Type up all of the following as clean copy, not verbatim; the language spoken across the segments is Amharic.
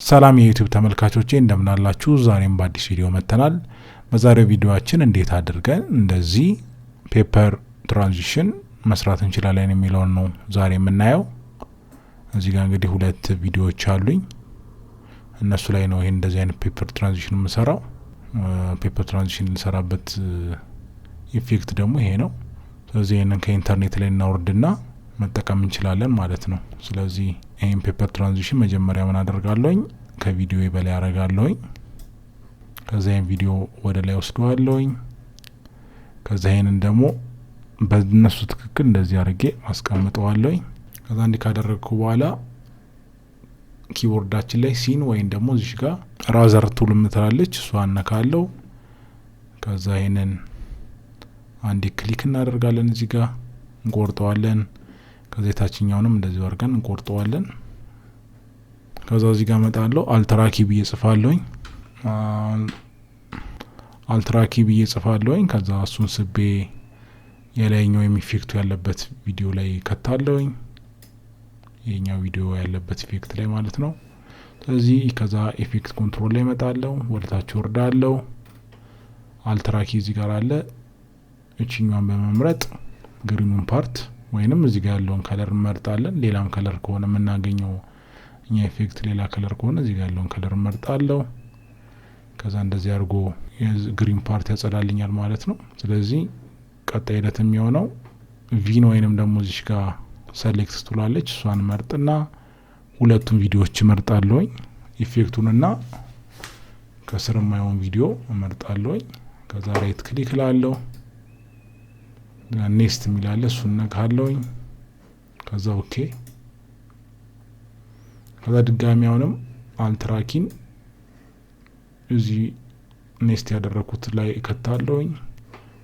ሰላም የዩቲዩብ ተመልካቾቼ እንደምን አላችሁ? ዛሬም በአዲስ ቪዲዮ መጥተናል። በዛሬው ቪዲዮአችን እንዴት አድርገን እንደዚህ ፔፐር ትራንዚሽን መስራት እንችላለን የሚለውን ነው ዛሬ የምናየው። እዚህ ጋር እንግዲህ ሁለት ቪዲዮዎች አሉኝ። እነሱ ላይ ነው ይሄን እንደዚህ አይነት ፔፐር ትራንዚሽን የምሰራው። ፔፐር ትራንዚሽን ልሰራበት ኢፌክት ደግሞ ይሄ ነው። ስለዚህ ይሄንን ከኢንተርኔት ላይ እናወርድና መጠቀም እንችላለን ማለት ነው። ስለዚህ ይሄን ፔፐር ትራንዚሽን መጀመሪያ ምን አደርጋለሁኝ ከቪዲዮ በላይ አደርጋለሁኝ። ከዛ ይሄን ቪዲዮ ወደ ላይ ወስደዋለሁኝ። ከዛ ይሄንን ደግሞ በእነሱ ትክክል እንደዚህ አድርጌ አስቀምጠዋለሁኝ። ከዛ እንዲህ ካደረግኩ በኋላ ኪቦርዳችን ላይ ሲን ወይም ደግሞ እዚህ ጋር ራዘር ቱል ምትላለች እሷን ነካለው። ከዛ ይሄንን አንዴ ክሊክ እናደርጋለን፣ እዚህ ጋር እንቆርጠዋለን። ከዛ የታችኛውንም እንደዚህ አድርገን እንቆርጠዋለን። ከዛ እዚህ ጋር መጣለው አልትራኪ ብዬ ጽፋለሁኝ። አልትራኪ ብዬ ጽፋለሁኝ። ከዛ እሱን ስቤ የላይኛው ኢፌክቱ ያለበት ቪዲዮ ላይ ከታለሁኝ። የኛው ቪዲዮ ያለበት ኢፌክት ላይ ማለት ነው። ስለዚህ ከዛ ኢፌክት ኮንትሮል ላይ መጣለው፣ ወደታች ወርዳለው። አልትራኪ እዚህ ጋር አለ። እቺኛውን በመምረጥ ግሪኑን ፓርት ወይንም እዚህ ጋር ያለውን ከለር እንመርጣለን። ሌላም ከለር ከሆነ የምናገኘው እኛ ኢፌክት ሌላ ከለር ከሆነ እዚህ ጋር ያለውን ከለር እንመርጣለሁ። ከዛ እንደዚህ አድርጎ የግሪን ፓርት ያጸዳልኛል ማለት ነው። ስለዚህ ቀጣይ ሂደት የሚሆነው ቪን ወይንም ደግሞ እዚህ ጋር ሰሌክት ትላለች እሷን መርጥና ሁለቱም ቪዲዮዎች እመርጣለሁኝ። ኢፌክቱንና ከስር የማይሆን ቪዲዮ እመርጣለሁኝ። ከዛ ራይት ክሊክ ላለሁ ኔክስት የሚላለ እሱን ነካለሁኝ። ከዛ ኦኬ። ከዛ ድጋሚ አሁንም አልትራኪን እዚህ ኔክስት ያደረኩት ላይ ከታለሁኝ።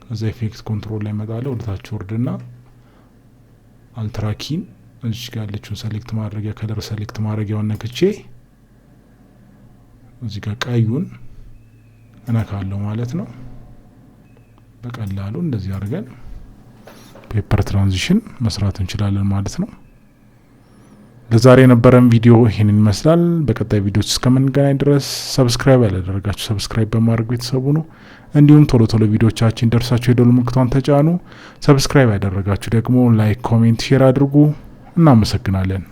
ከዛ ኢፌክት ኮንትሮል ላይ መጣለው፣ ወደታች ወርድና አልትራኪን እዚህ ጋር ያለችውን ሰሌክት ማድረጊያ ከለር ሰሌክት ማድረጊያውን ነክቼ እዚህ ጋር ቀዩን እነካለሁ ማለት ነው። በቀላሉ እንደዚህ አድርገን ፔፐር ትራንዚሽን መስራት እንችላለን ማለት ነው። ለዛሬ የነበረን ቪዲዮ ይሄንን ይመስላል። በቀጣይ ቪዲዮዎች እስከምንገናኝ ድረስ ሰብስክራይብ ያላደረጋችሁ ሰብስክራይብ በማድረግ ቤተሰቡ ነው። እንዲሁም ቶሎ ቶሎ ቪዲዮዎቻችን ደርሳችሁ የደወል ምልክቱን ተጫኑ። ሰብስክራይብ ያደረጋችሁ ደግሞ ላይክ፣ ኮሜንት፣ ሼር አድርጉ። እናመሰግናለን።